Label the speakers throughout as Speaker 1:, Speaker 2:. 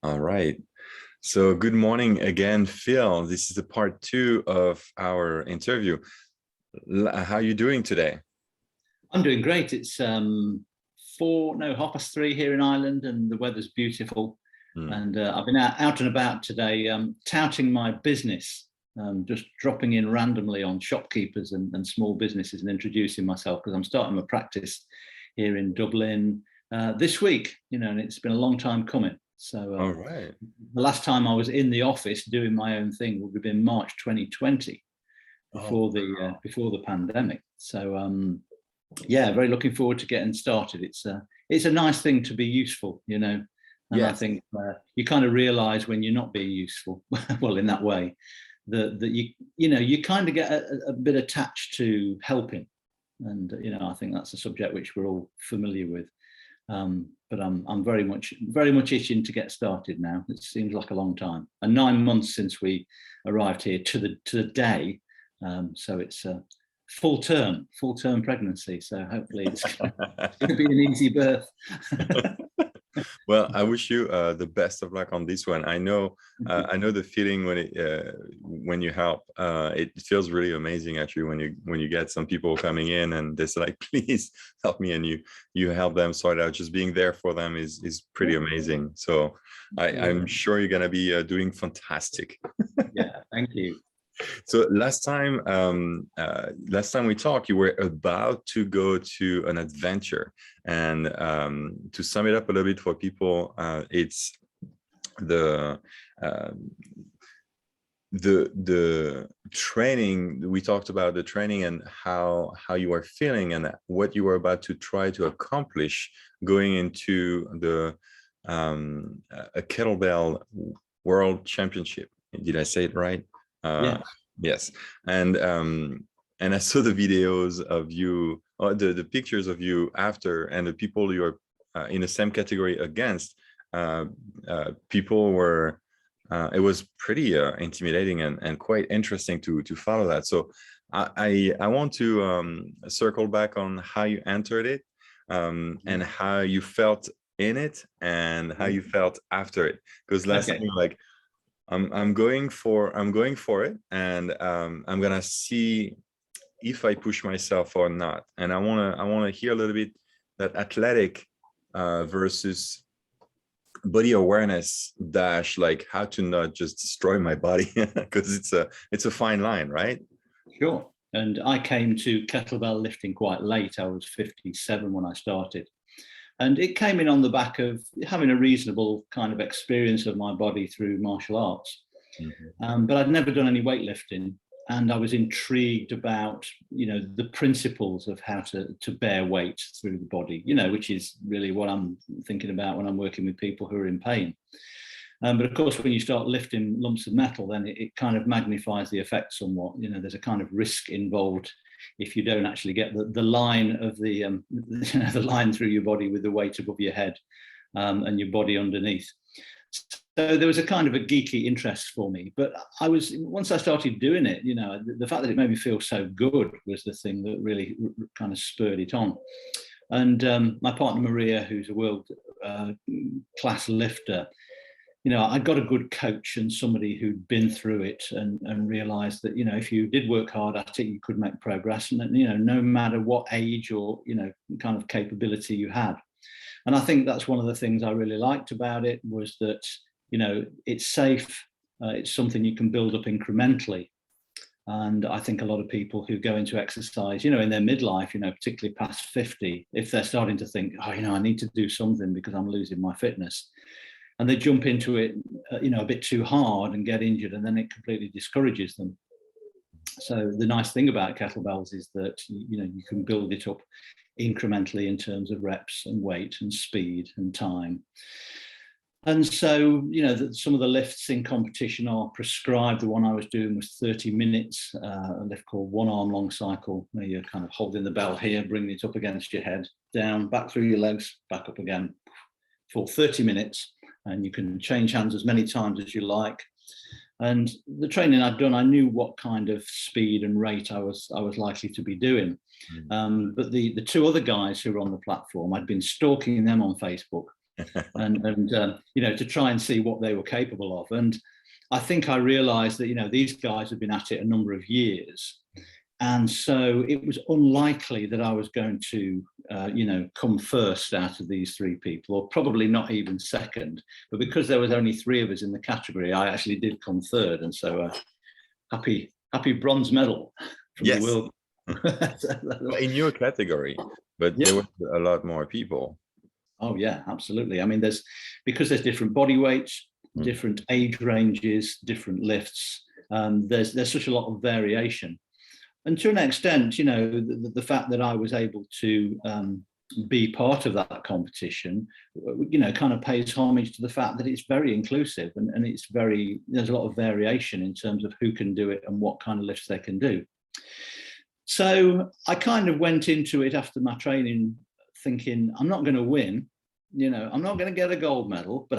Speaker 1: All right. So good morning again, Phil. This is the part two of our interview. How are you doing today?
Speaker 2: I'm doing great. It's 3:30 here in Ireland, and the weather's beautiful. And I've been out and about today, touting my business, just dropping in randomly on shopkeepers and small businesses and introducing myself because I'm starting my practice here in Dublin this week. And it's been a long time coming. So
Speaker 1: All right.
Speaker 2: the last time I was in the office doing my own thing would have been March 2020, before the pandemic. So yeah, very looking forward to getting started. It's a nice thing to be useful, and yes. I think you kind of realize when you're not being useful, well, in that way, that you kind of get a bit attached to helping, and I think that's a subject which we're all familiar with. But I'm very much itching to get started now. It seems like a long time, and 9 months since we arrived here to the day. So it's a full term pregnancy. So hopefully it's going to be an easy birth.
Speaker 1: Well, I wish you the best of luck on this one. I know the feeling when you help. It feels really amazing actually when you get some people coming in and they're like, please help me, and you help them sort out. Just being there for them is pretty amazing. So I'm sure you're gonna be doing fantastic.
Speaker 2: Yeah, thank you.
Speaker 1: So last time we talked, you were about to go to an adventure, and to sum it up a little bit for people, it's the training. We talked about the training and how you are feeling and what you were about to try to accomplish going into the a Kettlebell World Championship. Did I say it right?
Speaker 2: Yeah.
Speaker 1: Yes, and I saw the videos of you, or the pictures of you after, and the people you're in the same category against. People were. It was pretty intimidating and quite interesting to follow that. So I want to circle back on how you entered it, and how you felt in it, and how you felt after it. Because last time you were like, I'm going for it, and I'm gonna see if I push myself or not. And I wanna hear a little bit that athletic versus body awareness dash, like how to not just destroy my body, because it's a fine line, right?
Speaker 2: Sure. And I came to kettlebell lifting quite late. I was 57 when I started. And it came in on the back of having a reasonable kind of experience of my body through martial arts. Mm-hmm. But I'd never done any weightlifting. And I was intrigued about, the principles of how to bear weight through the body, which is really what I'm thinking about when I'm working with people who are in pain. But of course, when you start lifting lumps of metal, then it kind of magnifies the effect somewhat. There's a kind of risk involved if you don't actually get the line of the line through your body with the weight above your head, and your body underneath. So there was a kind of a geeky interest for me. But once I started doing it, the fact that it made me feel so good was the thing that really kind of spurred it on. And my partner Maria, who's a world class lifter, I got a good coach and somebody who'd been through it and realized that, if you did work hard at it, you could make progress, and no matter what age or, kind of capability you had. And I think that's one of the things I really liked about it, was that, it's safe. It's something you can build up incrementally. And I think a lot of people who go into exercise, in their midlife, particularly past 50, if they're starting to think, I need to do something because I'm losing my fitness, and they jump into it, a bit too hard and get injured, and then it completely discourages them. So the nice thing about kettlebells is that, you can build it up incrementally in terms of reps and weight and speed and time. And so, some of the lifts in competition are prescribed. The one I was doing was 30 minutes, a lift called one arm long cycle, where you're kind of holding the bell here, bringing it up against your head, down, back through your legs, back up again for 30 minutes. And you can change hands as many times as you like. And the training I'd done, I knew what kind of speed and rate I was likely to be doing. But the two other guys who were on the platform, I'd been stalking them on Facebook, and you know, to try and see what they were capable of. And I think I realized that, you know, these guys had been at it a number of years. And so it was unlikely that I was going to, you know, come first out of these three people, or probably not even second. But because there was only three of us in the category, I actually did come third. And so happy bronze medal from the world.
Speaker 1: In your category, but there were a lot more people.
Speaker 2: Oh yeah, absolutely. I mean, because there's different body weights, different age ranges, different lifts. There's such a lot of variation. And to an extent, you know, the fact that I was able to be part of that competition, you know, kind of pays homage to the fact that it's very inclusive, and there's a lot of variation in terms of who can do it and what kind of lifts they can do. So I kind of went into it after my training thinking, I'm not going to win, you know, I'm not going to get a gold medal, but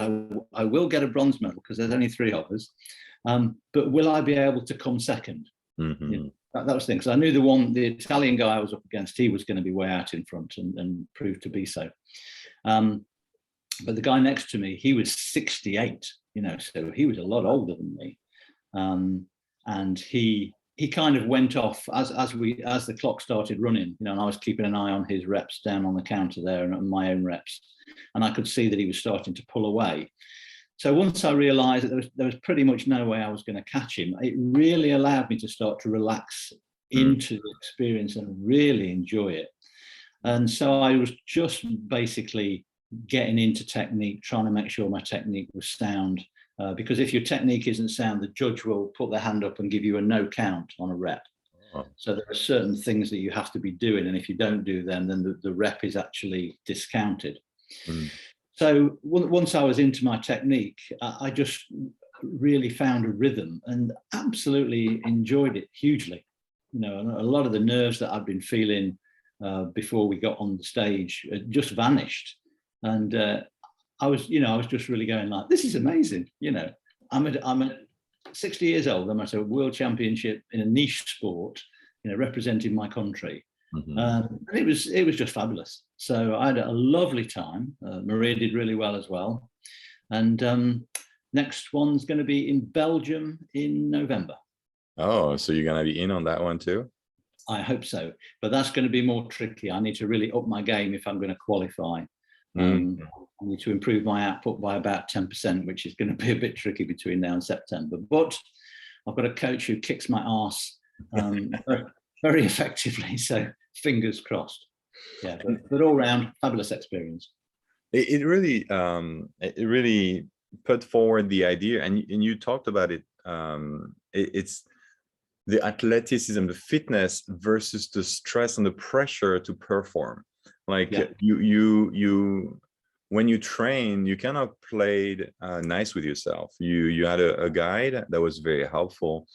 Speaker 2: I will get a bronze medal because there's only three of us. But will I be able to come second?
Speaker 1: Mm-hmm.
Speaker 2: You know, that was the thing, because I knew the Italian guy I was up against, he was going to be way out in front, and proved to be so. But the guy next to me, he was 68, you know, so he was a lot older than me. And he kind of went off as the clock started running, you know, and I was keeping an eye on his reps down on the counter there and on my own reps, and I could see that he was starting to pull away. So once I realized that there was pretty much no way I was going to catch him, it really allowed me to start to relax into the experience and really enjoy it. And so I was just basically getting into technique, trying to make sure my technique was sound. Because if your technique isn't sound, the judge will put their hand up and give you a no count on a rep. Oh. So there are certain things that you have to be doing, and if you don't do them, then the rep is actually discounted. So once I was into my technique, I just really found a rhythm and absolutely enjoyed it hugely. You know, a lot of the nerves that I'd been feeling before we got on the stage just vanished. And I was just really going like, this is amazing. You know, I'm at 60 years old. I'm at a world championship in a niche sport, you know, representing my country. And it was just fabulous. So I had a lovely time. Maria did really well as well. And next one's going to be in Belgium in November. Oh,
Speaker 1: so you're going to be in on that one too?
Speaker 2: I hope so. But that's going to be more tricky. I need to really up my game if I'm going to qualify. I need to improve my output by about 10%, which is going to be a bit tricky between now and September. But I've got a coach who kicks my arse very effectively. So fingers crossed. Yeah, but all round fabulous experience.
Speaker 1: It really put forward the idea, and you talked about it. It's the athleticism, the fitness versus the stress and the pressure to perform. Like you when you train, you kind of played nice with yourself. You had a guide that was very helpful,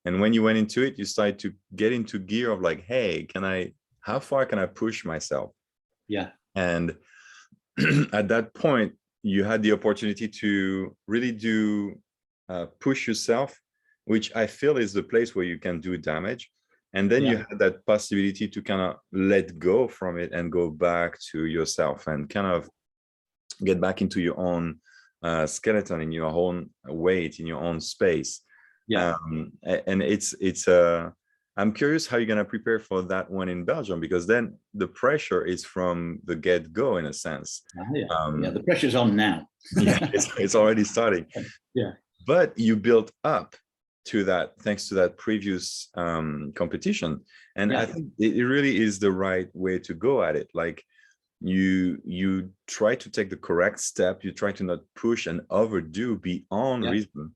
Speaker 1: and when you went into it, you started to get into gear of like, hey, how far can I push myself?
Speaker 2: Yeah.
Speaker 1: And at that point, you had the opportunity to really push yourself, which I feel is the place where you can do damage. And then you had that possibility to kind of let go from it and go back to yourself and kind of get back into your own skeleton, in your own weight, in your own space.
Speaker 2: Yeah.
Speaker 1: And I'm curious how you're going to prepare for that one in Belgium, because then the pressure is from the get-go in a sense.
Speaker 2: The pressure's on now.
Speaker 1: It's already starting.
Speaker 2: Yeah.
Speaker 1: But you built up to that thanks to that previous competition. And I think it really is the right way to go at it. Like you try to take the correct step. You try to not push and overdo beyond reason.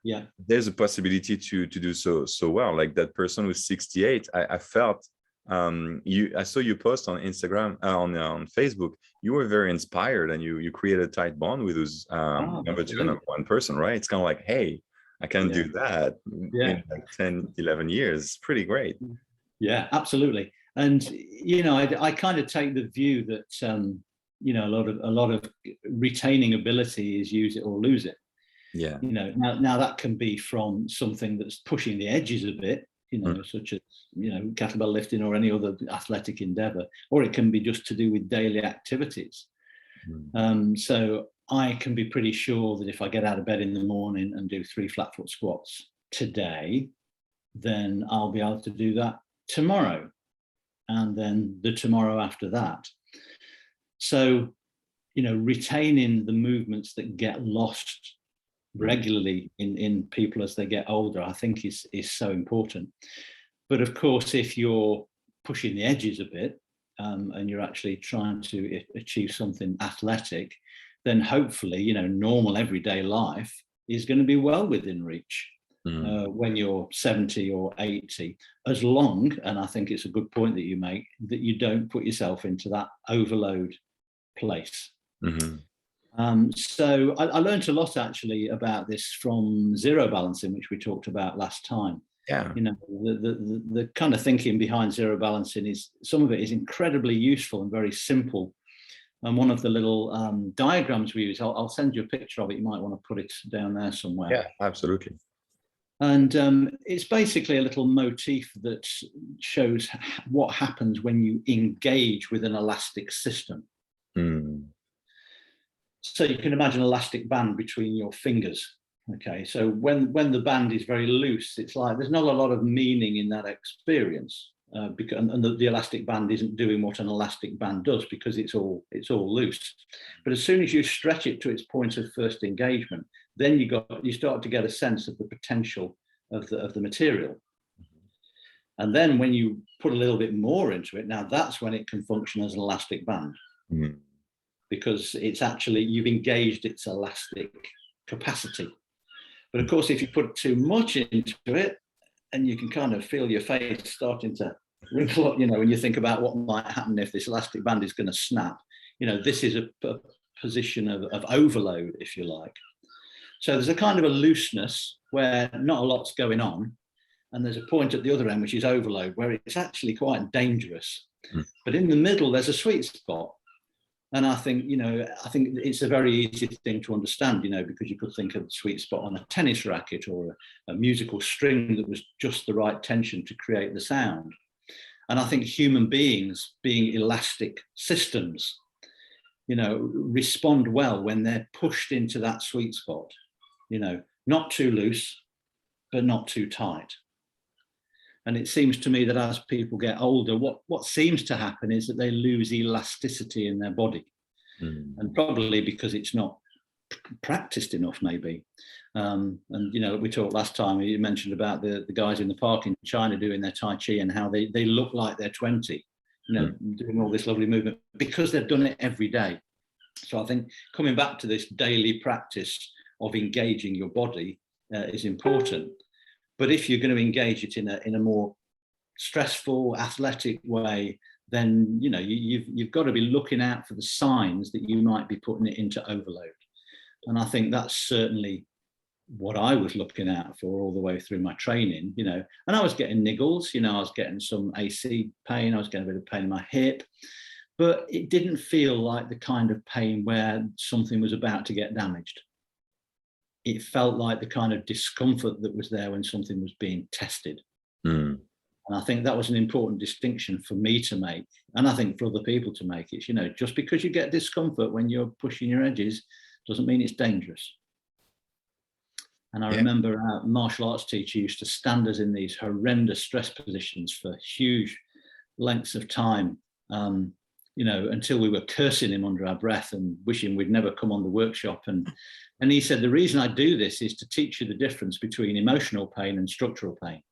Speaker 2: Yeah,
Speaker 1: there's a possibility to do so well. Like that person who's 68, I felt I saw you post on Instagram, on Facebook. You were very inspired, and you created a tight bond with who's number 2 and number 1 person, right? It's kind of like, hey, I can do that in like 10, 11 years. It's pretty great.
Speaker 2: Yeah, absolutely. And you know, I kind of take the view that you know, a lot of retaining ability is use it or lose it.
Speaker 1: Yeah.
Speaker 2: You know, now that can be from something that's pushing the edges a bit, you know, such as, you know, kettlebell lifting or any other athletic endeavor, or it can be just to do with daily activities. So I can be pretty sure that if I get out of bed in the morning and do 3 flat foot squats today, then I'll be able to do that tomorrow, and then the tomorrow after that. So, you know, retaining the movements that get lost regularly in people as they get older, I think is so important. But of course, if you're pushing the edges a bit, and you're actually trying to achieve something athletic, then hopefully, you know, normal everyday life is going to be well within reach when you're 70 or 80, as long, and I think it's a good point that you make, that you don't put yourself into that overload place. So I learned a lot actually about this from zero balancing, which we talked about last time.
Speaker 1: Yeah.
Speaker 2: You know, the kind of thinking behind zero balancing is, some of it is incredibly useful and very simple. And one of the little diagrams we use, I'll send you a picture of it. You might want to put it down there somewhere.
Speaker 1: Yeah, absolutely.
Speaker 2: And it's basically a little motif that shows what happens when you engage with an elastic system. So you can imagine an elastic band between your fingers. Okay, so when the band is very loose, it's like there's not a lot of meaning in that experience, because the elastic band isn't doing what an elastic band does, because it's all loose. But as soon as you stretch it to its point of first engagement, then you start to get a sense of the potential of the material. And then when you put a little bit more into it, now that's when it can function as an elastic band, because it's actually, you've engaged its elastic capacity. But of course, if you put too much into it, and you can kind of feel your face starting to wrinkle up, you know, when you think about what might happen if this elastic band is going to snap, you know, this is a position of overload, if you like. So there's a kind of a looseness where not a lot's going on. And there's a point at the other end, which is overload, where it's actually quite dangerous. But in the middle, there's a sweet spot. And I think it's a very easy thing to understand, you know, because you could think of the sweet spot on a tennis racket or a musical string that was just the right tension to create the sound. And I think human beings, being elastic systems, you know, respond well when they're pushed into that sweet spot, you know, not too loose, but not too tight. And it seems to me that as people get older, what seems to happen is that they lose elasticity in their body. And probably because it's not practiced enough, maybe. And, you know, we talked last time, you mentioned about the guys in the park in China doing their Tai Chi and how they look like they're 20, you know, doing all this lovely movement because they've done it every day. So I think coming back to this daily practice of engaging your body is important. But if you're going to engage it in a more stressful, athletic way, then, you know, you've got to be looking out for the signs that you might be putting it into overload. And I think that's certainly what I was looking out for all the way through my training, you know. And I was getting niggles, you know, I was getting some AC pain, I was getting a bit of pain in my hip, but it didn't feel like the kind of pain where something was about to get damaged. It felt like the kind of discomfort that was there when something was being tested. And I think that was an important distinction for me to make. And I think for other people to make. It's, you know, just because you get discomfort when you're pushing your edges doesn't mean it's dangerous. And I remember our martial arts teacher used to stand us in these horrendous stress positions for huge lengths of time, you know, until we were cursing him under our breath and wishing we'd never come on the workshop. And he said, the reason I do this is to teach you the difference between emotional pain and structural pain.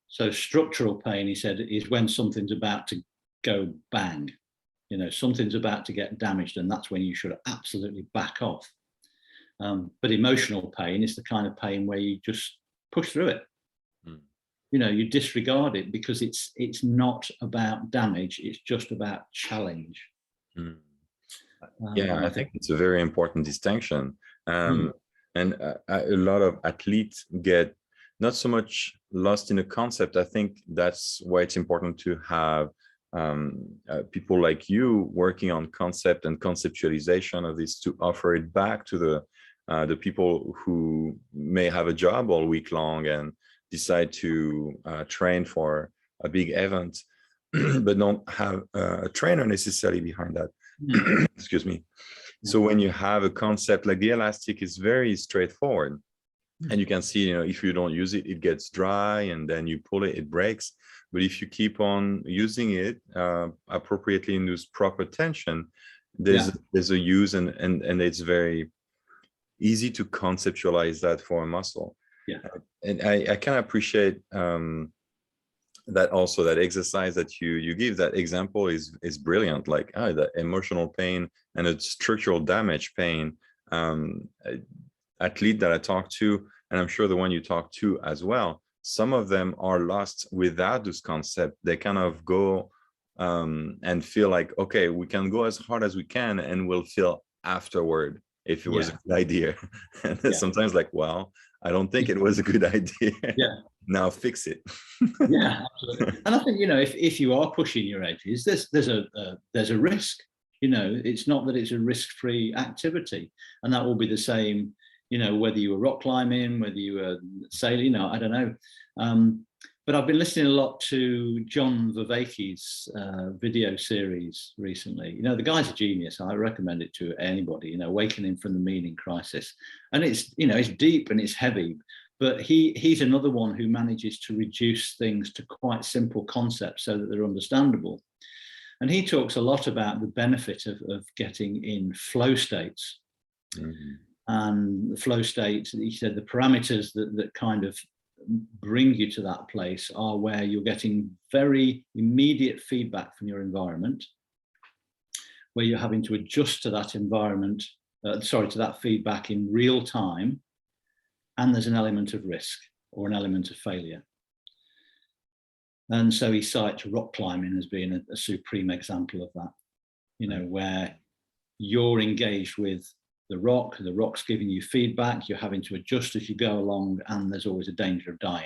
Speaker 2: So structural pain, he said, is when something's about to go bang, you know, something's about to get damaged, and that's when you should absolutely back off. But emotional pain is the kind of pain where you just push through it. You know, you disregard it because it's not about damage, it's just about challenge.
Speaker 1: Yeah, I think it's a very important distinction. And a lot of athletes get not so much lost in a concept. I think that's why it's important to have people like you working on concept and conceptualization of this, to offer it back to the people who may have a job all week long and decide to train for a big event, but don't have a trainer necessarily behind that. Excuse me. So when you have a concept like the elastic is very straightforward, and you can see, if you don't use it, it gets dry, and then you pull it, it breaks. But if you keep on using it appropriately and use proper tension, there's a use, and it's very easy to conceptualize that for a muscle.
Speaker 2: Yeah.
Speaker 1: And I can appreciate that also, that exercise that you give, that example is brilliant. Like the emotional pain and the structural damage pain. Athlete that I talk to, and I'm sure the one you talk to as well, some of them are lost without this concept. They kind of go and feel like, okay, we can go as hard as we can and we'll feel afterward if it was a good idea. And sometimes like, well, I don't think it was a good idea.
Speaker 2: Yeah.
Speaker 1: Now fix it.
Speaker 2: Yeah, absolutely. And I think, if you are pushing your edges, there's a risk. It's not that it's a risk-free activity, and that will be the same, whether you were rock climbing, whether you were sailing, I don't know. But I've been listening a lot to John Vervaeke's video series recently. The guy's a genius. I recommend it to anybody, Awakening from the Meaning Crisis. And it's deep and it's heavy, but he's another one who manages to reduce things to quite simple concepts so that they're understandable. And he talks a lot about the benefit of getting in flow states. Mm-hmm. And the flow states, he said, the parameters that kind of bring you to that place are where you're getting very immediate feedback from your environment, where you're having to adjust to that environment, to that feedback in real time, and there's an element of risk or an element of failure. And so he cites rock climbing as being a supreme example of that, where you're engaged with the rock's giving you feedback, you're having to adjust as you go along, and there's always a danger of dying.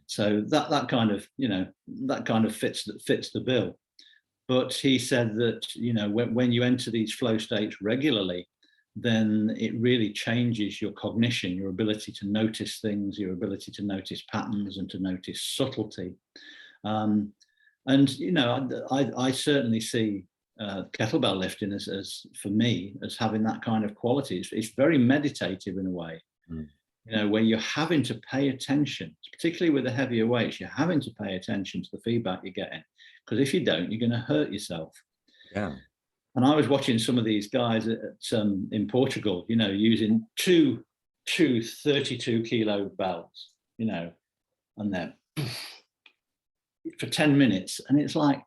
Speaker 2: So that kind of fits the bill. But he said that, when you enter these flow states regularly, then it really changes your cognition, your ability to notice things, your ability to notice patterns and to notice subtlety. And, I certainly see kettlebell lifting as for me, as having that kind of quality. It's very meditative in a way, where you're having to pay attention, particularly with the heavier weights, you're having to pay attention to the feedback you're getting, because if you don't, you're going to hurt yourself. Yeah. And I was watching some of these guys in Portugal, using two 32 kilo belts, and they're for 10 minutes. And it's like,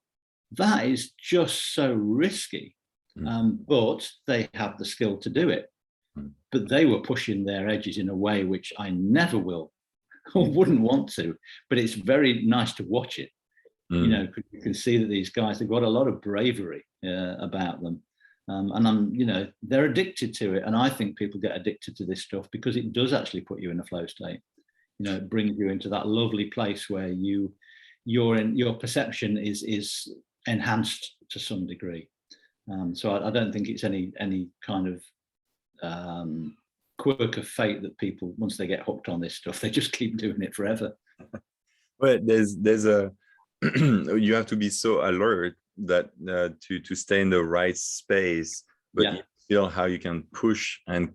Speaker 2: that is just so risky. But they have the skill to do it. But they were pushing their edges in a way which I never will or wouldn't want to. But it's very nice to watch it. You can see that these guys, they've got a lot of bravery about them. And they're addicted to it. And I think people get addicted to this stuff because it does actually put you in a flow state. It brings you into that lovely place where your perception is enhanced to some degree. So I don't think it's any kind of quirk of fate that people, once they get hooked on this stuff, they just keep doing it forever.
Speaker 1: But there's a you have to be so alert that to stay in the right space, but you feel how you can push and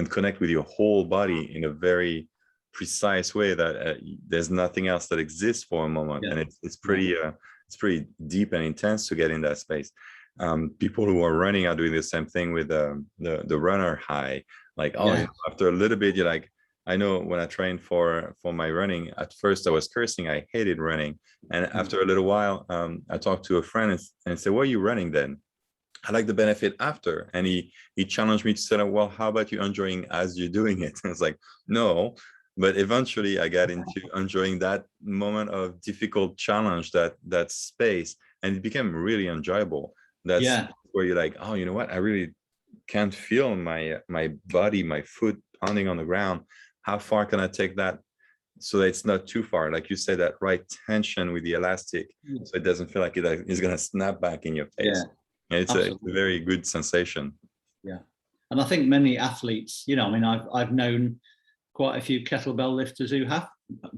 Speaker 1: connect with your whole body in a very precise way that there's nothing else that exists for a moment. And it's pretty deep and intense to get in that space. People who are running are doing the same thing with the runner high. Like, after a little bit, you're like, I know when I trained for my running, at first I was cursing. I hated running. And after a little while, I talked to a friend and said, "Why are you running then?" I like the benefit after. And he challenged me to say, well, how about you enjoying as you're doing it? And I was like, no. But eventually I got into enjoying that moment of difficult challenge, that space. And it became really enjoyable. That's where you're like, oh, you know what? I really can't feel my body, my foot pounding on the ground. How far can I take that so that it's not too far? Like you said, that right tension with the elastic, so it doesn't feel like it's going to snap back in your face. Yeah, it's a very good sensation. Yeah.
Speaker 2: And I think many athletes, I've known quite a few kettlebell lifters who have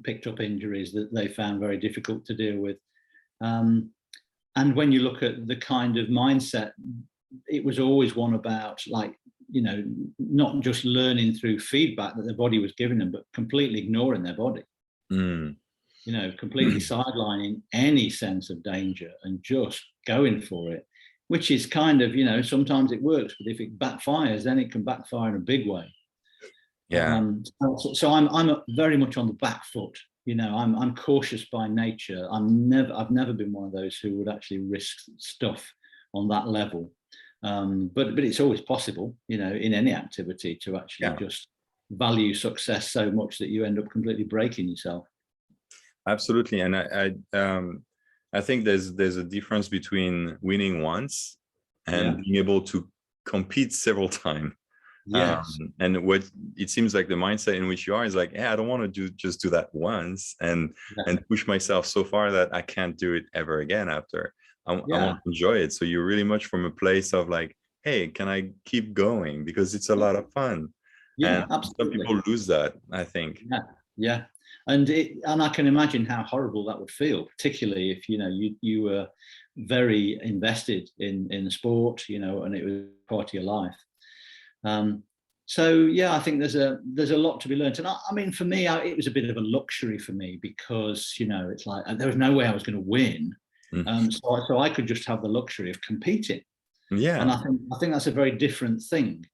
Speaker 2: picked up injuries that they found very difficult to deal with. And when you look at the kind of mindset it was always one about, like, you know, not just learning through feedback that their body was giving them, but completely ignoring their body.
Speaker 1: Mm.
Speaker 2: You know, completely sidelining any sense of danger and just going for it, which is kind of, you know, sometimes it works, but if it backfires, then it can backfire in a big way.
Speaker 1: Yeah.
Speaker 2: So I'm very much on the back foot. You know, I'm cautious by nature. I've never been one of those who would actually risk stuff on that level. But it's always possible, you know, in any activity to actually just value success so much that you end up completely breaking yourself.
Speaker 1: Absolutely. And I think there's a difference between winning once and being able to compete several times.
Speaker 2: Yes.
Speaker 1: And what it seems like the mindset in which you are is like, I don't want to just do that once and push myself so far that I can't do it ever again after. I want to enjoy it. So you're really much from a place of like, hey, can I keep going? Because it's a lot of fun.
Speaker 2: Yeah,
Speaker 1: and
Speaker 2: absolutely.
Speaker 1: Some people lose that, I think.
Speaker 2: Yeah. And I can imagine how horrible that would feel, particularly if, you know, you were very invested in the sport, you know, and it was part of your life. So yeah, I think there's a lot to be learned. And I mean, for me, it was a bit of a luxury for me because, you know, it's like there was no way I was going to win. So I could just have the luxury of competing.
Speaker 1: Yeah.
Speaker 2: And I think that's a very different thing.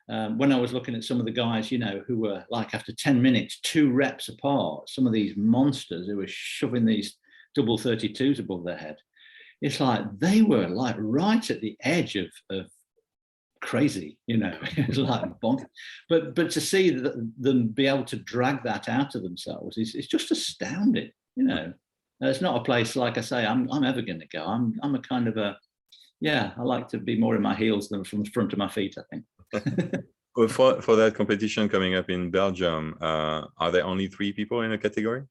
Speaker 2: When I was looking at some of the guys, you know, who were like after 10 minutes, 2 reps apart, some of these monsters who were shoving these double 32s above their head. It's like they were like right at the edge of crazy, you know. It was like bonkers. But to see them be able to drag that out of themselves is just astounding, you know. It's not a place, like I say, I'm ever going to go. I'm a kind of I like to be more in my heels than from the front of my feet, I think.
Speaker 1: Well, for that competition coming up in Belgium, are there only 3 people in a category?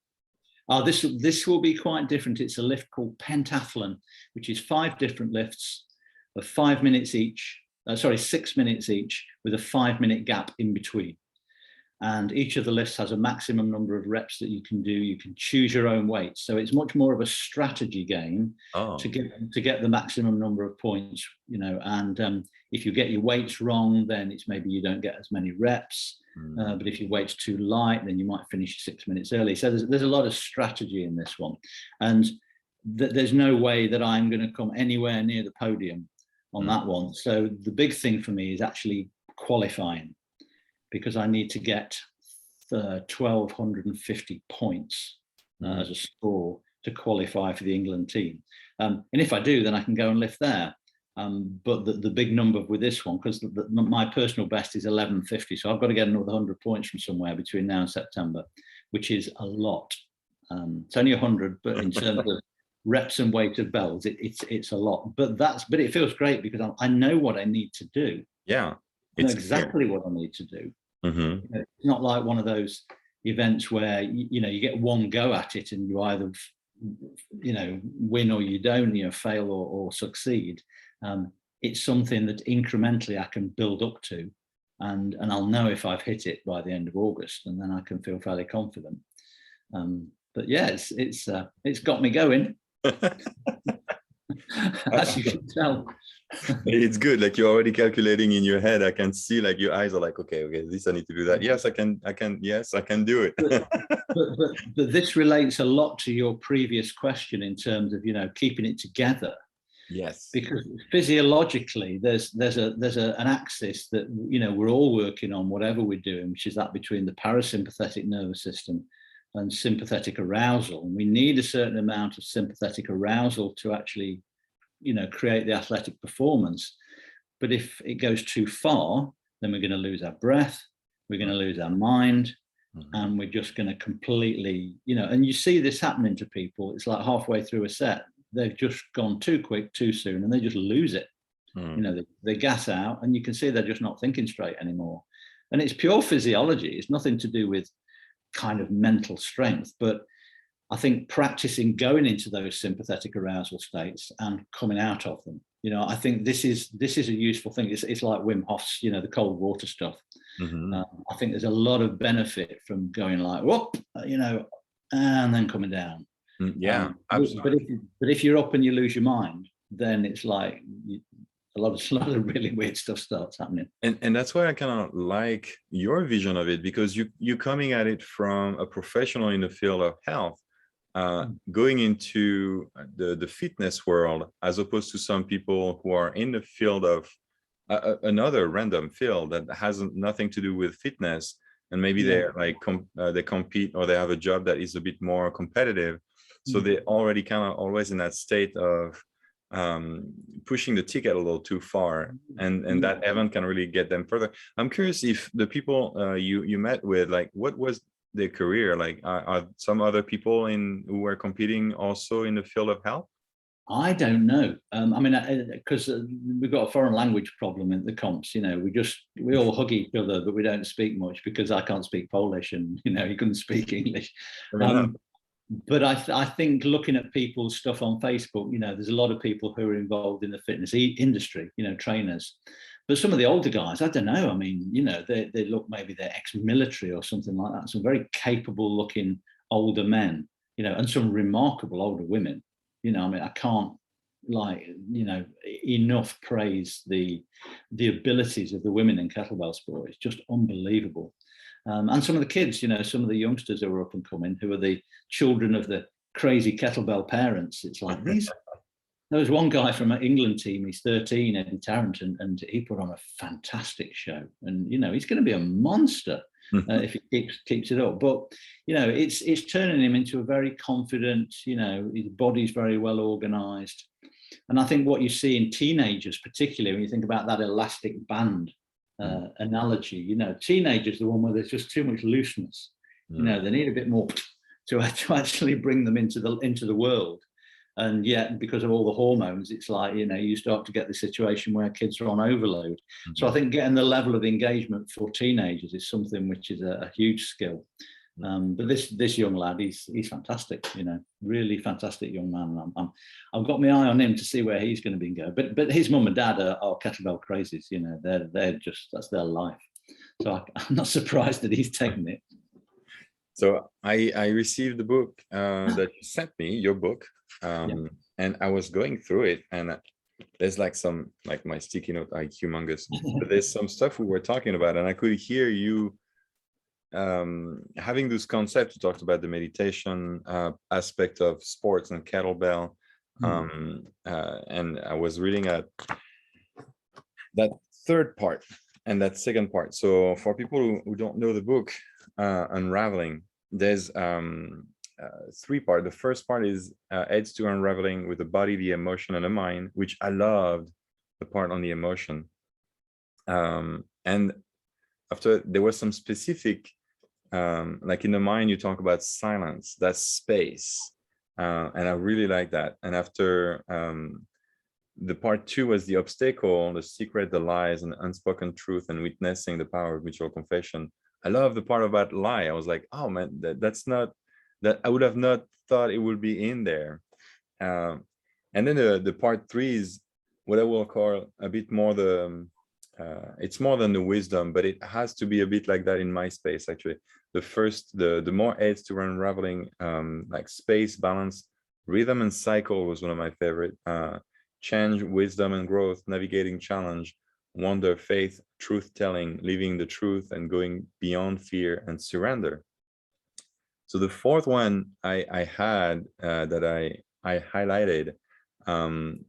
Speaker 2: This will be quite different. It's a lift called Pentathlon, which is 5 different lifts of 5 minutes each. 6 minutes each, with a 5-minute gap in between. And each of the lifts has a maximum number of reps that you can do. You can choose your own weight. So it's much more of a strategy game to get the maximum number of points, you know. And if you get your weights wrong, then it's maybe you don't get as many reps. But if your weight's too light, then you might finish 6 minutes early. So there's a lot of strategy in this one. And there's no way that I'm going to come anywhere near the podium on that one. So the big thing for me is actually qualifying, because I need to get 1,250 points as a score to qualify for the England team. And if I do, then I can go and lift there. But the big number with this one, because my personal best is 1150, so I've got to get another 100 points from somewhere between now and September, which is a lot. It's only 100, but in terms of reps and weight of bells, it's a lot. But it feels great because I know what I need to do.
Speaker 1: Yeah,
Speaker 2: I know exactly what I need to do. You know, it's not like one of those events where you know you get one go at it and you either win or you don't, you know, fail or succeed. It's something that incrementally I can build up to, and I'll know if I've hit it by the end of August, and then I can feel fairly confident. But yeah, it's got me going. As you can tell.
Speaker 1: It's good. Like you're already calculating in your head. I can see like your eyes are like, okay, this I need to do that. Yes, I can do it.
Speaker 2: but this relates a lot to your previous question in terms of, you know, keeping it together.
Speaker 1: Yes.
Speaker 2: Because physiologically there's an axis that, you know, we're all working on whatever we're doing, which is that between the parasympathetic nervous system and sympathetic arousal. And we need a certain amount of sympathetic arousal to actually, you know, create the athletic performance. But if it goes too far, then we're going to lose our breath, we're going to lose our mind, and we're just going to completely, you know, and you see this happening to people. It's like halfway through a set, they've just gone too quick, too soon, and they just lose it. You know, they gas out, and you can see they're just not thinking straight anymore. And it's pure physiology. It's nothing to do with kind of mental strength, but I think practicing going into those sympathetic arousal states and coming out of them, you know, I think this is a useful thing. It's like Wim Hof's, you know, the cold water stuff. I think there's a lot of benefit from going like, whoop, you know, and then coming down.
Speaker 1: Yeah, absolutely.
Speaker 2: But if you're up and you lose your mind, then it's like a a lot of really weird stuff starts happening.
Speaker 1: And that's why I kind of like your vision of it, because you're coming at it from a professional in the field of health, going into the fitness world, as opposed to some people who are in the field of another random field that has nothing to do with fitness, and maybe they're like they compete, or they have a job that is a bit more competitive, so they're already kind of always in that state of pushing the ticket a little too far, and that event can really get them further. I'm curious if the people you met with, like, what was their career like? Are some other people who were competing also in the field of health?
Speaker 2: I don't know. I mean, because we've got a foreign language problem in the comps. You know, we all hug each other, but we don't speak much, because I can't speak Polish, and he couldn't speak English. But I think looking at people's stuff on Facebook, there's a lot of people who are involved in the fitness industry, trainers. But some of the older guys, I don't know. I mean, they look, maybe they're ex-military or something like that. Some very capable looking older men, and some remarkable older women. I mean, I can't enough praise the abilities of the women in kettlebell sport. It's just unbelievable. And some of the kids, some of the youngsters who are up and coming, who are the children of the crazy kettlebell parents. It's like these. There was one guy from an England team. He's 13, Eddie Tarrant, and he put on a fantastic show. And he's going to be a monster if he keeps it up. But it's turning him into a very confident. His body's very well organised. And I think what you see in teenagers, particularly when you think about that elastic band analogy, teenagers, the one where there's just too much looseness. They need a bit more to actually bring them into the world. And yet, because of all the hormones, it's like, you start to get the situation where kids are on overload. So I think getting the level of engagement for teenagers is something which is a huge skill. But this young lad, he's fantastic, really fantastic young man. I've got my eye on him to see where he's going to be going. But his mum and dad are kettlebell crazies, they're just, that's their life. So I'm not surprised that he's taken it.
Speaker 1: So I received the book that you sent me, your book, and I was going through it, and there's some my sticky note are humongous, but there's some stuff we were talking about, and I could hear you having this concept. You talked about the meditation aspect of sports and kettlebell, and I was reading at that third part and that second part. So for people who don't know the book, Unraveling, there's 3 parts. The first part is aids to unraveling with the body, the emotion, and the mind, which I loved the part on the emotion. And after, there was some specific, like in the mind, you talk about silence, that's space, and I really like that. And after the part 2 was the obstacle, the secret, the lies, and the unspoken truth, and witnessing the power of mutual confession. I love the part about lie. I was like, oh man, that's not, that I would have not thought it would be in there. And then the part 3 is what I will call a bit more it's more than the wisdom, but it has to be a bit like that in my space, actually. The first, the more aids to unraveling, like space, balance, rhythm, and cycle was one of my favorite. Change, wisdom, and growth, navigating challenge, wonder, faith, truth-telling, living the truth, and going beyond fear and surrender. So the fourth one I had that I highlighted,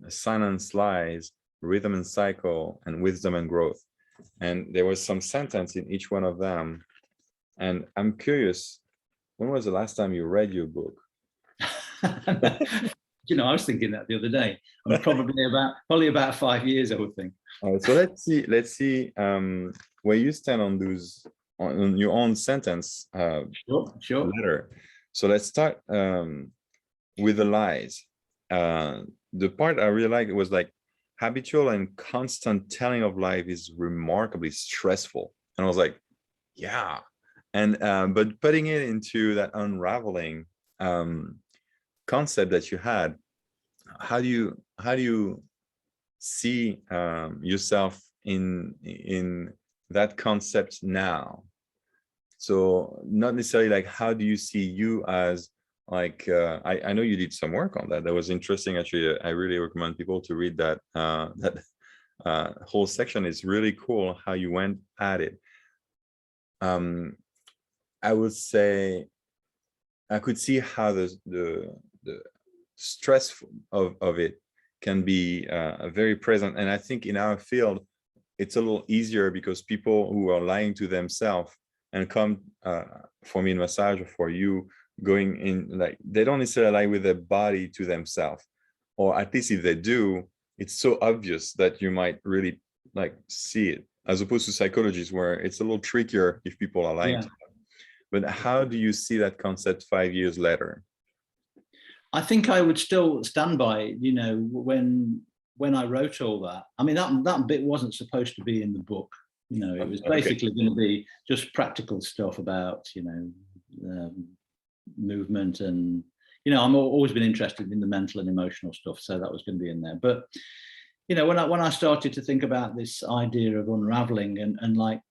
Speaker 1: silence, lies, rhythm and cycle, and wisdom and growth. And there was some sentence in each one of them. And I'm curious, when was the last time you read your book?
Speaker 2: I was thinking that the other day. I'm probably about 5 years, I would think.
Speaker 1: So let's see where you stand on those, on your own sentence.
Speaker 2: Sure.
Speaker 1: Letter. So let's start with the lies. The part I really liked was like, habitual and constant telling of life is remarkably stressful. And I was like, yeah. And but putting it into that unraveling concept that you had, how do you see yourself in that concept now? So not necessarily like, how do you see you as like, I know you did some work on that. That was interesting, actually. I really recommend people to read that whole section is really cool how you went at it. I would say I could see how the stress of it can be very present. And I think in our field, it's a little easier because people who are lying to themselves and come for me in massage or for you going in, like they don't necessarily lie with their body to themselves, or at least if they do, it's so obvious that you might really like see it, as opposed to psychologists where it's a little trickier if people are lying to them. But how do you see that concept 5 years later?
Speaker 2: I think I would still stand by it, you know, when I wrote all that. I mean, that bit wasn't supposed to be in the book. You know, it was basically going to be just practical stuff about, you know, movement, and, you know, I'm always been interested in the mental and emotional stuff, so that was going to be in there. But, you know, when I started to think about this idea of unraveling and like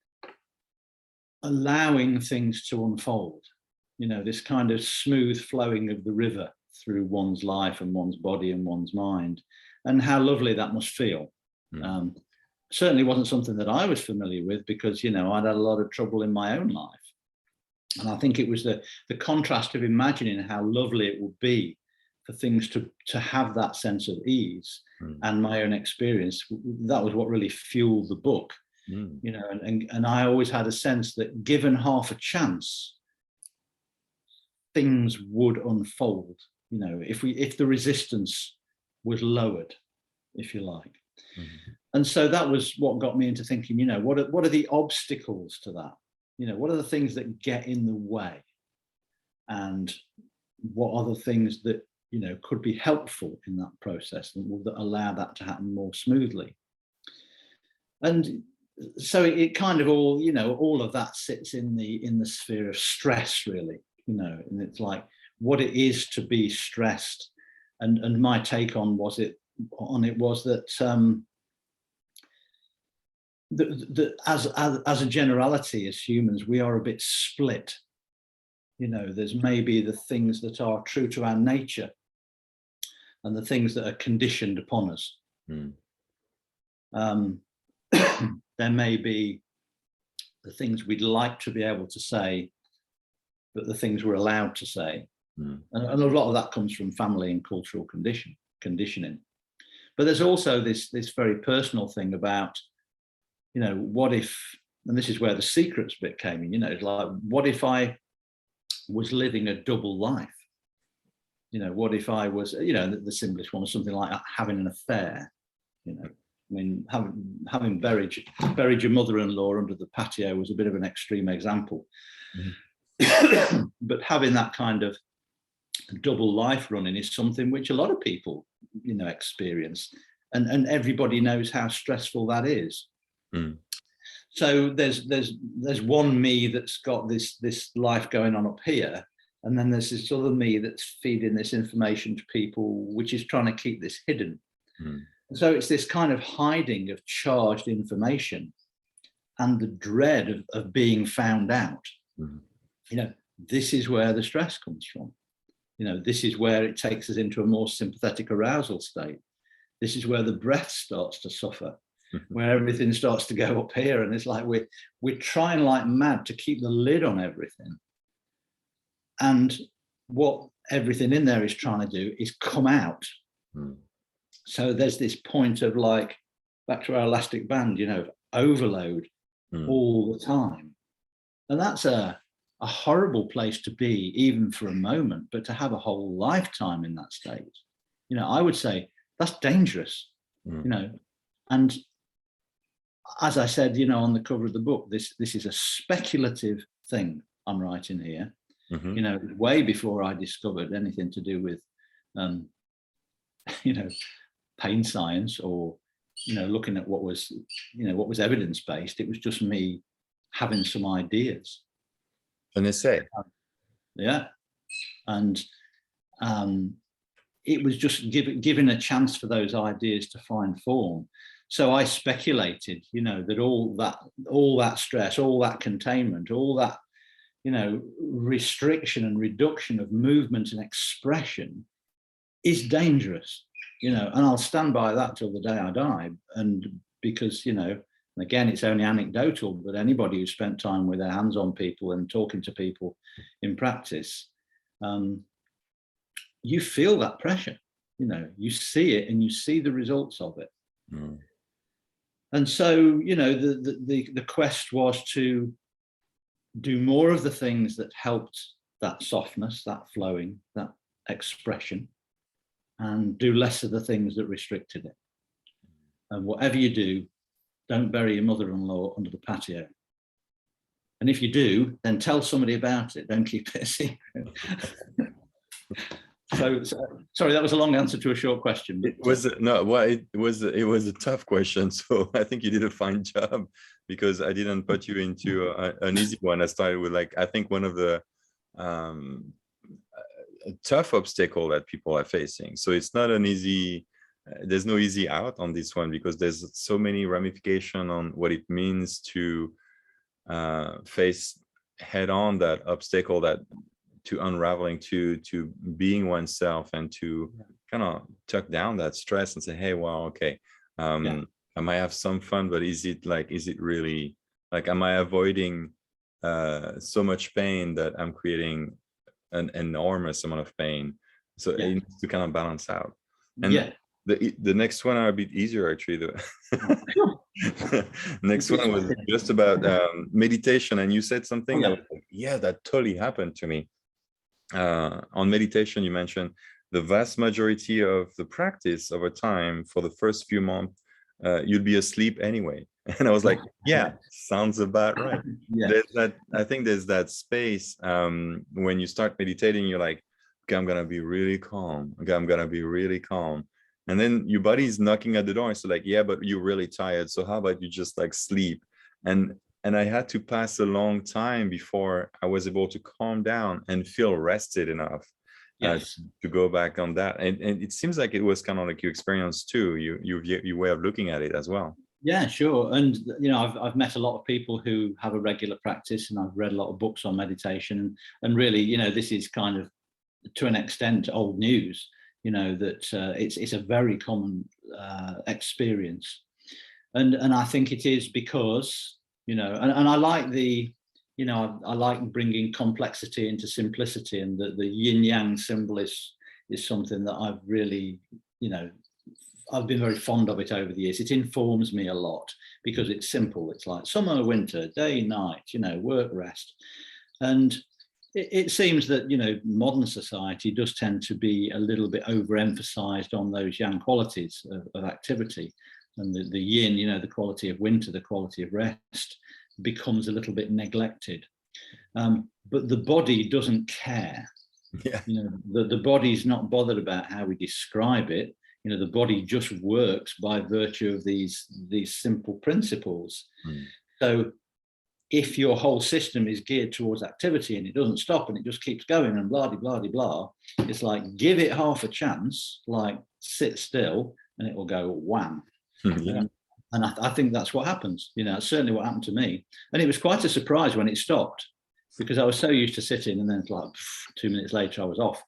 Speaker 2: allowing things to unfold, you know, this kind of smooth flowing of the river through one's life and one's body and one's mind, and how lovely that must feel. Certainly wasn't something that I was familiar with, because, you know, I'd had a lot of trouble in my own life. And I think it was the contrast of imagining how lovely it would be for things to have that sense of ease, and my own experience. That was what really fueled the book. You know, and I always had a sense that given half a chance, things would unfold. You know, if the resistance was lowered, if you like. And so that was what got me into thinking, you know, what are the obstacles to that? You know, what are the things that get in the way? And what are the things that, you know, could be helpful in that process and will allow that to happen more smoothly? And so it kind of all, you know, all of that sits in the sphere of stress, really, you know, and it's like what it is to be stressed. And my take on was that as a generality, as humans, we are a bit split. You know, there's maybe the things that are true to our nature and the things that are conditioned upon us. There may be the things we'd like to be able to say, but the things we're allowed to say. And a lot of that comes from family and cultural conditioning. But there's also this very personal thing about, you know, what if, and this is where the secrets bit came in, you know, it's like, what if I was living a double life? You know, what if I was, you know, the simplest one was something like having an affair, you know. I mean, having buried your mother-in-law under the patio was a bit of an extreme example. But having that kind of double life running is something which a lot of people, you know, experience, and everybody knows how stressful that is. So there's one me that's got this life going on up here, and then there's this other me that's feeding this information to people, which is trying to keep this hidden. So it's this kind of hiding of charged information and the dread of being found out. You know, this is where the stress comes from. You know, this is where it takes us into a more sympathetic arousal state. This is where the breath starts to suffer, where everything starts to go up here. And it's like we're trying like mad to keep the lid on everything. And what everything in there is trying to do is come out. So there's this point of, like, back to our elastic band, you know, overload all the time. And that's a horrible place to be, even for a moment, but to have a whole lifetime in that state, you know, I would say that's dangerous, you know. And as I said, you know, on the cover of the book, this is a speculative thing I'm writing here, you know, way before I discovered anything to do with, you know, pain science, or, you know, looking at what was evidence-based. It was just me having some ideas.
Speaker 1: An essay.
Speaker 2: Yeah. And it was just giving a chance for those ideas to find form. So I speculated, you know, that all that stress, all that containment, all that, you know, restriction and reduction of movement and expression is dangerous, you know, and I'll stand by that till the day I die. And because, you know, and again, it's only anecdotal, but anybody who spent time with their hands on people and talking to people in practice, you feel that pressure, you know, you see it and you see the results of it.
Speaker 1: Mm.
Speaker 2: And so, you know, the quest was to do more of the things that helped that softness, that flowing, that expression, and do less of the things that restricted it. And whatever you do, don't bury your mother-in-law under the patio. And if you do, then tell somebody about it. Don't keep it a secret. So sorry, that was a long answer to a short question. But,
Speaker 1: it was no, well, it was a tough question. So I think you did a fine job, because I didn't put you into an easy one. I started with, like, I think one of the tough obstacle that people are facing. So it's not an easy. There's no easy out on this one, because there's so many ramifications on what it means to face head on that obstacle, that to unraveling, to being oneself, and to kind of tuck down that stress and say, hey, well, okay, I might have some fun, but is it really, like, am I avoiding so much pain that I'm creating an enormous amount of pain? So it needs to kind of balance out. And the next one are a bit easier, actually. The next one was just about meditation, and you said something that was like, yeah, that totally happened to me. On meditation, you mentioned the vast majority of the practice over time, for the first few months, you'd be asleep anyway. And I was like, yeah, sounds about right. There's that, I think there's that space when you start meditating, you're like, okay, I'm gonna be really calm. Okay, I'm gonna be really calm. And then your body's knocking at the door. It's like, yeah, but you're really tired. So how about you just like sleep? And I had to pass a long time before I was able to calm down and feel rested enough to go back on that. And it seems like it was kind of like your experience too, your way of looking at it as well.
Speaker 2: Yeah, sure. And, you know, I've met a lot of people who have a regular practice, and I've read a lot of books on meditation. And really, you know, this is kind of, to an extent, old news, you know, that it's a very common experience. And I think it is because, you know, and I like the, you know, I like bringing complexity into simplicity, and the yin yang symbol is something that I've really, you know, I've been very fond of it over the years. It informs me a lot because it's simple. It's like summer, winter, day, night, you know, work, rest. And it seems that, you know, modern society does tend to be a little bit overemphasized on those yang qualities of activity. And the yin, you know, the quality of winter, the quality of rest, becomes a little bit neglected. But the body doesn't care.
Speaker 1: Yeah.
Speaker 2: You know, the body's not bothered about how we describe it. You know, the body just works by virtue of these simple principles. So if your whole system is geared towards activity and it doesn't stop and it just keeps going and blah, blah, blah, blah, it's like, give it half a chance, like sit still and it will go wham. And I think that's what happens. You know, it's certainly what happened to me. And it was quite a surprise when it stopped, because I was so used to sitting, and then it's like 2 minutes later I was off.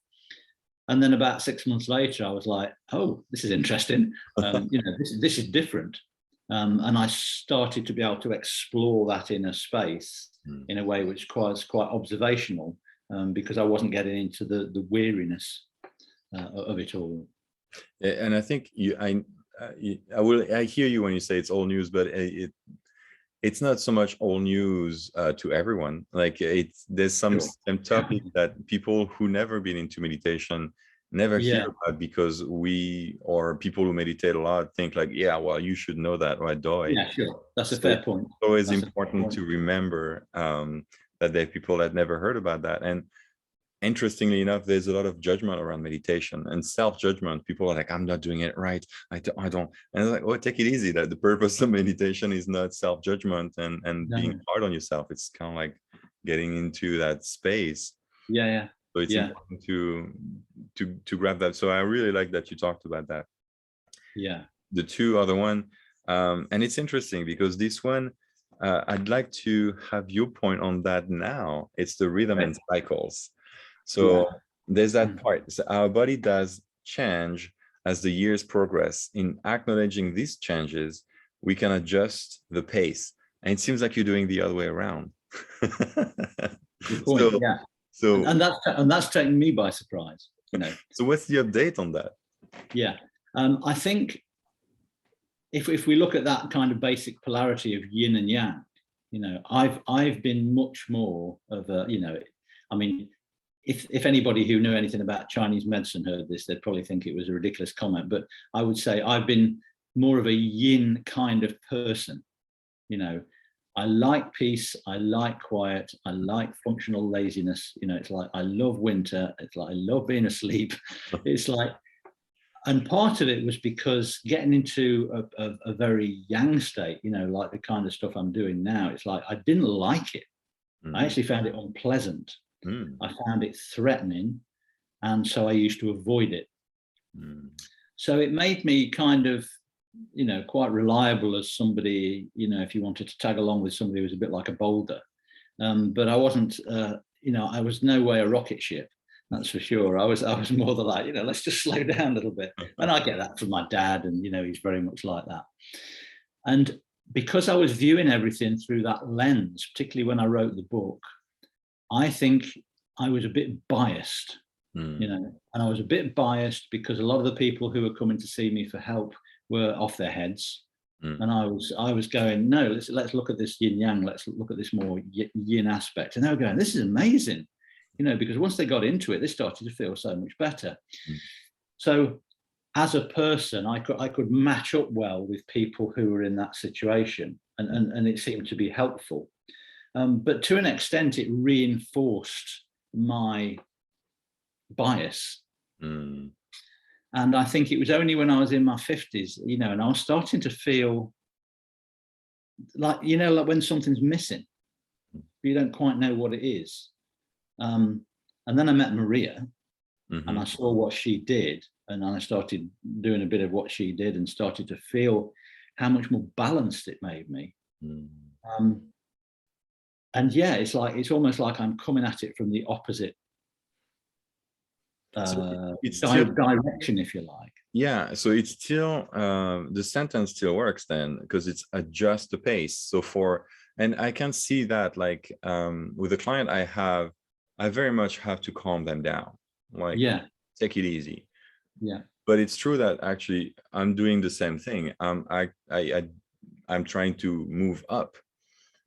Speaker 2: And then about 6 months later, I was like, oh, this is interesting. You know, this is different. And I started to be able to explore that inner space in a way which was quite observational, because I wasn't getting into the weariness of it all.
Speaker 1: And I think I hear you when you say it's old news, but it's not so much old news to everyone. Like there's some topic that people who never been into meditation never hear about, because we, or people who meditate a lot, think like, yeah, well, you should know that, right?
Speaker 2: Yeah, sure. That's a fair point.
Speaker 1: It's always important to remember that there are people that never heard about that. And interestingly enough, there's a lot of judgment around meditation and self-judgment. People are like, I'm not doing it right. I don't. And it's like, oh, take it easy. That the purpose of meditation is not self-judgment and being hard on yourself. It's kind of like getting into that space.
Speaker 2: Yeah.
Speaker 1: So it's important to grab that. So I really like that you talked about that.
Speaker 2: Yeah.
Speaker 1: The two other one, and it's interesting because this one, I'd like to have your point on that now. It's the rhythm and cycles. So there's that part. So our body does change as the years progress. In acknowledging these changes, we can adjust the pace. And it seems like you're doing the other way around.
Speaker 2: Good point.
Speaker 1: So,
Speaker 2: Yeah.
Speaker 1: so
Speaker 2: And that's taken me by surprise, you know.
Speaker 1: So what's the update on that?
Speaker 2: Yeah. I think if we look at that kind of basic polarity of yin and yang, you know, I've been much more of a, you know, I mean, if anybody who knew anything about Chinese medicine heard this, they'd probably think it was a ridiculous comment, but I would say I've been more of a yin kind of person. You know, I like peace, I like quiet, I like functional laziness. You know, it's like I love winter, it's like I love being asleep. It's like, and part of it was because getting into a very yang state, you know, like the kind of stuff I'm doing now, it's like I didn't like it. I actually found it unpleasant. I found it threatening, and so I used to avoid it. So it made me kind of, you know, quite reliable as somebody, you know, if you wanted to tag along with somebody who was a bit like a boulder. But I wasn't, you know, I was no way a rocket ship, that's for sure. I was more the like, you know, let's just slow down a little bit. And I get that from my dad, and, you know, he's very much like that. And because I was viewing everything through that lens, particularly when I wrote the book, I think I was a bit biased, you know, and I was a bit biased because a lot of the people who were coming to see me for help were off their heads. And I was going, no, let's look at this yin yang, let's look at this more yin aspect. And they were going, this is amazing, you know, because once they got into it, they started to feel so much better. So as a person, I could match up well with people who were in that situation, and it seemed to be helpful. But to an extent, it reinforced my bias. And I think it was only when I was in my 50s, you know, and I was starting to feel like, you know, like when something's missing, you don't quite know what it is. And then I met Maria, and I saw what she did, and I started doing a bit of what she did, and started to feel how much more balanced it made me. And yeah, it's almost like I'm coming at it from the opposite direction, if you like.
Speaker 1: Yeah, so it's still the sentence still works then, because it's adjust the pace. So and I can see that, like, with a client I very much have to calm them down, like, take it easy. But it's true that actually I'm doing the same thing. I'm trying to move up.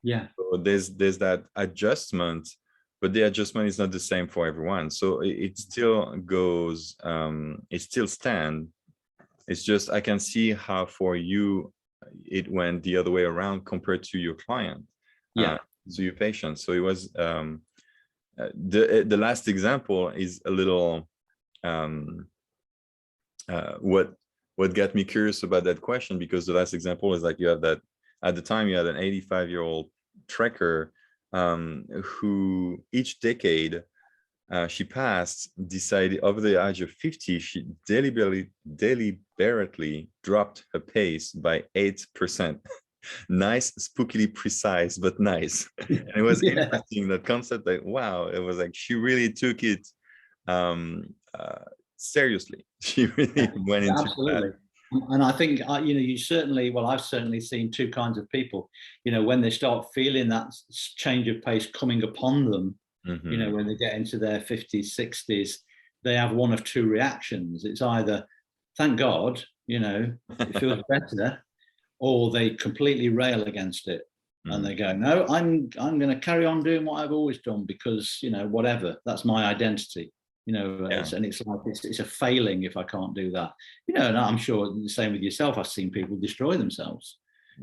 Speaker 1: So there's that adjustment, but the adjustment is not the same for everyone. So it still goes, it still stands. It's just, I can see how for you, it went the other way around compared to your client, to your patient. So it was, the last example is a little, what got me curious about that question, because the last example is like, you have that, at the time you had an 85-year-old trekker who each decade she passed decided over the age of 50, she deliberately dropped her pace by 8%. Nice, spookily precise, but nice. And it was interesting, that concept, that wow, it was like she really took it seriously. She really went into that.
Speaker 2: And I think, you know, you certainly, well, I've certainly seen two kinds of people, you know, when they start feeling that change of pace coming upon them, you know, when they get into their 50s, 60s, they have one of two reactions. It's either, thank God, you know, it feels better, or they completely rail against it. And they go, no, I'm going to carry on doing what I've always done, because, you know, whatever, that's my identity. You know, and it's like it's a failing if I can't do that. You know, and I'm sure the same with yourself. I've seen people destroy themselves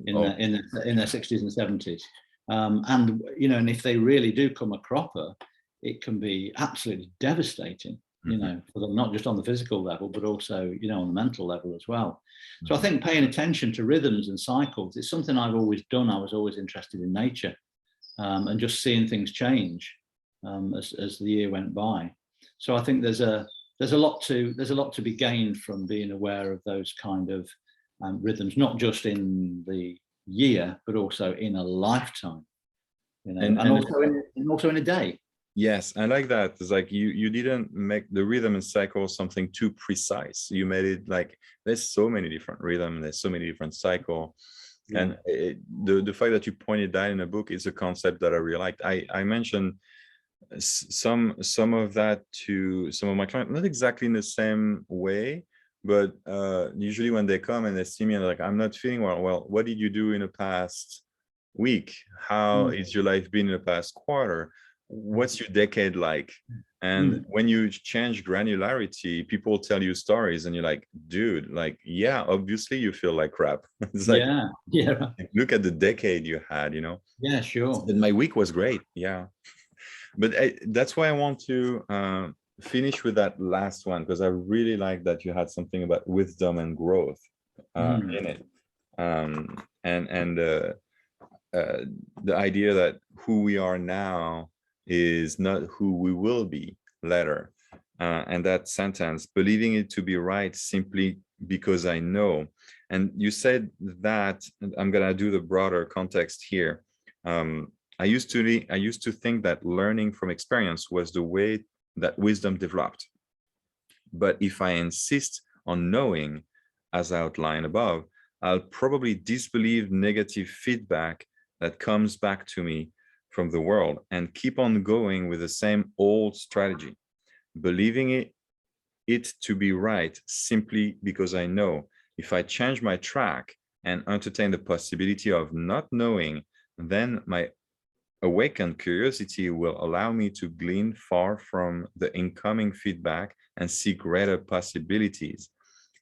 Speaker 2: in their 60s and 70s, and you know, and if they really do come a cropper, it can be absolutely devastating. You know, for them, not just on the physical level, but also, you know, on the mental level as well. So I think paying attention to rhythms and cycles is something I've always done. I was always interested in nature, and just seeing things change as the year went by. So I think there's a lot to be gained from being aware of those kind of rhythms, not just in the year, but also in a lifetime, you know, and also in a day.
Speaker 1: Yes, I like that. It's like you didn't make the rhythm and cycle something too precise. You made it like, there's so many different rhythms, there's so many different cycle. And the fact that you pointed that in a book is a concept that I really liked. I mentioned some of that to some of my clients, not exactly in the same way, but usually when they come and they see me and they're like, I'm not feeling well. Well, what did you do in the past week? How is your life been in the past quarter? What's your decade like? And when you change granularity, people tell you stories and you're like, dude, like, yeah, obviously you feel like crap. It's like, look at the decade you had, you know?
Speaker 2: Yeah, sure.
Speaker 1: And my week was great. Yeah. But that's why I want to finish with that last one, because I really like that you had something about wisdom and growth in it. And the idea that who we are now is not who we will be later. And that sentence, believing it to be right simply because I know. And you said that, I'm going to do the broader context here. I used to think that learning from experience was the way that wisdom developed. But if I insist on knowing, as outlined above, I'll probably disbelieve negative feedback that comes back to me from the world and keep on going with the same old strategy, believing it to be right simply because I know. If I change my track and entertain the possibility of not knowing, then my awakened curiosity will allow me to glean far from the incoming feedback and see greater possibilities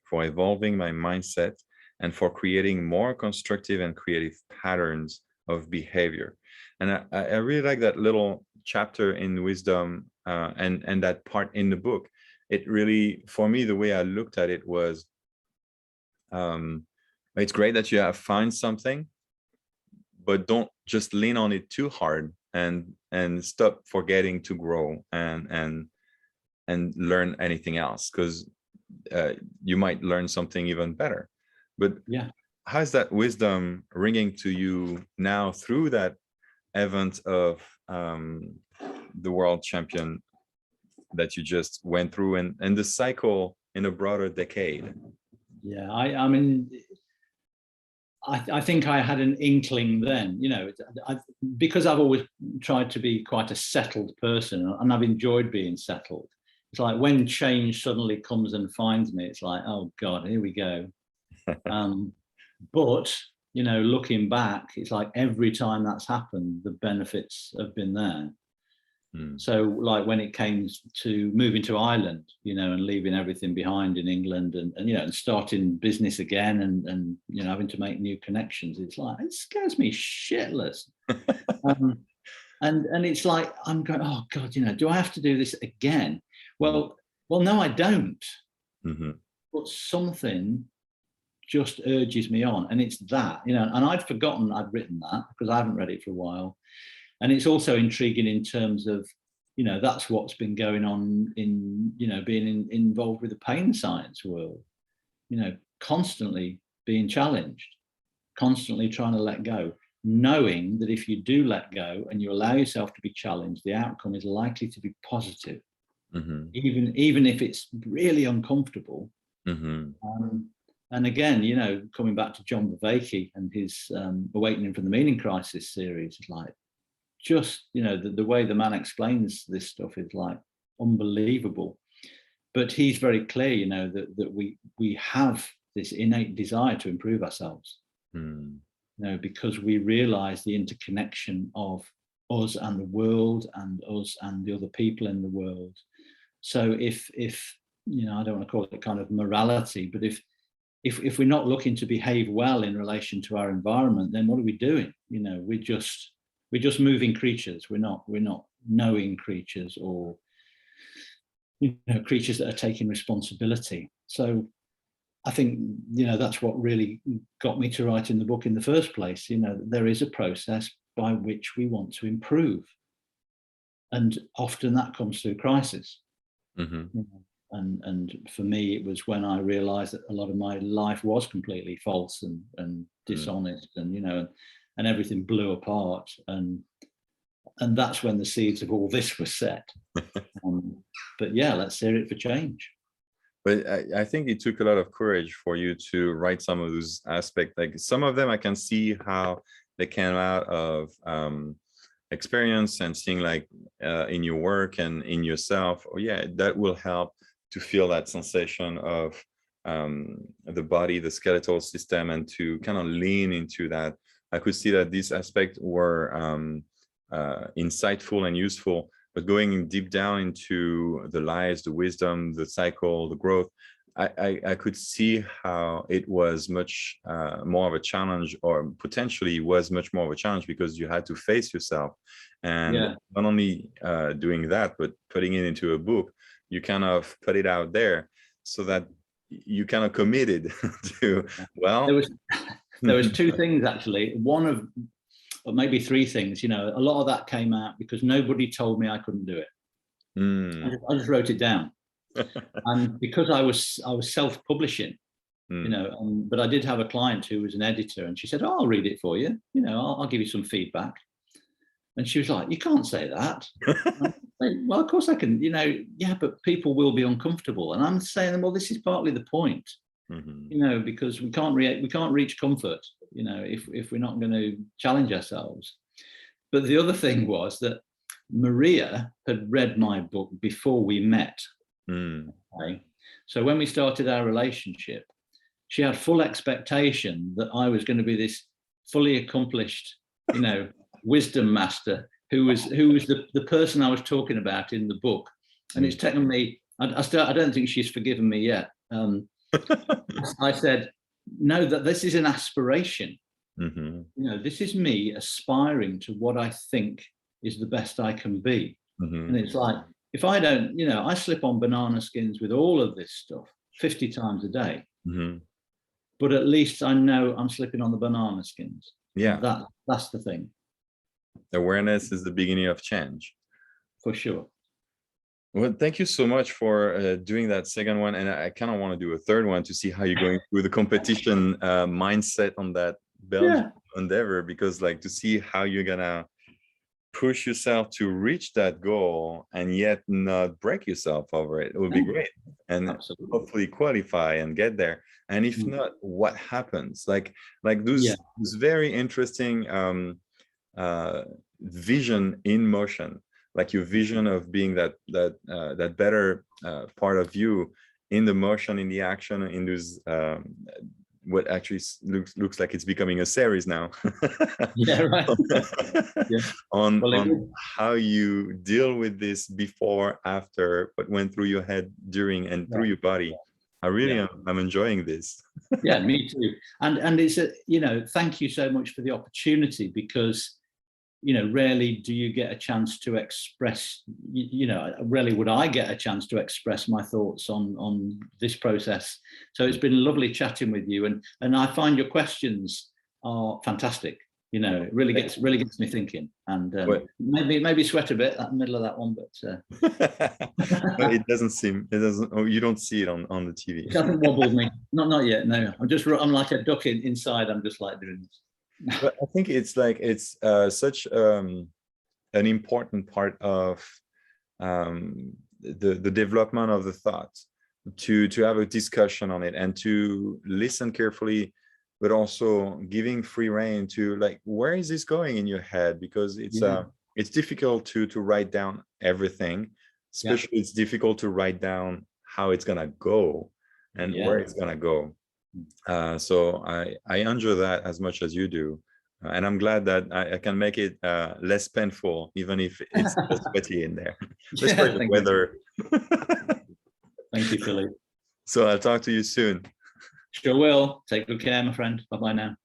Speaker 1: for evolving my mindset and for creating more constructive and creative patterns of behavior. And I really like that little chapter in wisdom and that part in the book. It really, for me, the way I looked at it was, it's great that you have found something, but don't just lean on it too hard and stop forgetting to grow and learn anything else, because you might learn something even better. But how's that wisdom ringing to you now through that event of the world champion that you just went through, and the cycle in a broader decade?
Speaker 2: Yeah, I mean, I think I had an inkling then, you know, because I've always tried to be quite a settled person, and I've enjoyed being settled. It's like when change suddenly comes and finds me, it's like, oh God, here we go. But, you know, looking back, it's like every time that's happened, the benefits have been there. So like when it came to moving to Ireland, you know, and leaving everything behind in England and you know, and starting business again and, you know, having to make new connections, it's like, it scares me shitless. And it's like, I'm going, oh God, you know, do I have to do this again? Well, no, I don't. But something just urges me on. And it's that, you know, and I'd forgotten I'd written that because I haven't read it for a while. And it's also intriguing in terms of, you know, that's what's been going on in, you know, being involved with the pain science world, you know, constantly being challenged, constantly trying to let go, knowing that if you do let go and you allow yourself to be challenged, the outcome is likely to be positive, even if it's really uncomfortable. And again, you know, coming back to John Bevacqua and his Awakening from the Meaning Crisis series, like, just, you know, the way the man explains this stuff is like unbelievable. But he's very clear, you know, that we have this innate desire to improve ourselves, you know, because we realize the interconnection of us and the world and us and the other people in the world. So if you know, I don't want to call it kind of morality, but if we're not looking to behave well in relation to our environment, then what are we doing? You know, we're just moving creatures. We're not knowing creatures, or, you know, creatures that are taking responsibility. So I think, you know, that's what really got me to write in the book in the first place. You know, there is a process by which we want to improve, and often that comes through crisis. You know, and for me, it was when I realized that a lot of my life was completely false and dishonest, and, you know, and everything blew apart, and that's when the seeds of all this were set. But yeah, let's hear it for change.
Speaker 1: But I think it took a lot of courage for you to write some of those aspects. Like some of them, I can see how they came out of experience and seeing like in your work and in yourself. Oh yeah, that will help to feel that sensation of the body, the skeletal system, and to kind of lean into that. I could see that these aspects were insightful and useful. But going deep down into the lies, the wisdom, the cycle, the growth, I could see how it was much more of a challenge, or potentially was much more of a challenge, because you had to face yourself. And not only doing that, but putting it into a book, you kind of put it out there so that you kind of committed to, well.
Speaker 2: There was two things, actually. One of, or maybe three things, you know, a lot of that came out because nobody told me I couldn't do it. I just wrote it down. And because I was self-publishing, you know, but I did have a client who was an editor, and she said, oh, I'll read it for you. You know, I'll give you some feedback. And she was like, you can't say that. Well, of course I can, you know, yeah, but people will be uncomfortable. And I'm saying, well, this is partly the point, you know, because we can't reach comfort, you know, if we're not going to challenge ourselves. But the other thing was that Maria had read my book before we met. Okay? So when we started our relationship, she had full expectation that I was going to be this fully accomplished, you know, wisdom master who was the person I was talking about in the book. And it's taken me, I don't think she's forgiven me yet. I said, no, that this is an aspiration. You know, this is me aspiring to what I think is the best I can be. And it's like, if I don't, you know, I slip on banana skins with all of this stuff 50 times a day, but at least I know I'm slipping on the banana skins. Yeah, that's the thing.
Speaker 1: Awareness is the beginning of change.
Speaker 2: For sure.
Speaker 1: Well, thank you so much for doing that second one. And I kind of want to do a third one to see how you're going through the competition mindset on that Belgian endeavor, because like to see how you're gonna push yourself to reach that goal and yet not break yourself over it. It would be great. And hopefully qualify and get there. And if not, what happens? Like those very interesting vision in motion, like your vision of being that better part of you in the motion, in the action, in those what actually looks like it's becoming a series now. On how you deal with this before, after, what went through your head during and through your body. I really I'm enjoying this.
Speaker 2: Yeah, me too. And it's a, you know, thank you so much for the opportunity, because you know, rarely do you get a chance to express, you know, rarely would I get a chance to express my thoughts on this process. So it's been lovely chatting with you, and I find your questions are fantastic. You know, it really gets me thinking, and maybe sweat a bit at the middle of that one, but
Speaker 1: it doesn't. Oh, you don't see it on the TV.
Speaker 2: It hasn't wobbled me. Not yet. No, I'm like a duck inside. I'm just like doing this.
Speaker 1: But I think it's such an important part of the development of the thought, to have a discussion on it and to listen carefully, but also giving free rein to like, where is this going in your head? Because it's difficult to write down everything, especially it's difficult to write down how it's gonna go and where it's gonna go. So I enjoy that as much as you do, and I'm glad that I can make it less painful, even if it's sweaty in there. Despite the weather.
Speaker 2: Thank you, Philip.
Speaker 1: So I'll talk to you soon.
Speaker 2: Sure will. Take good care, my friend. Bye-bye now.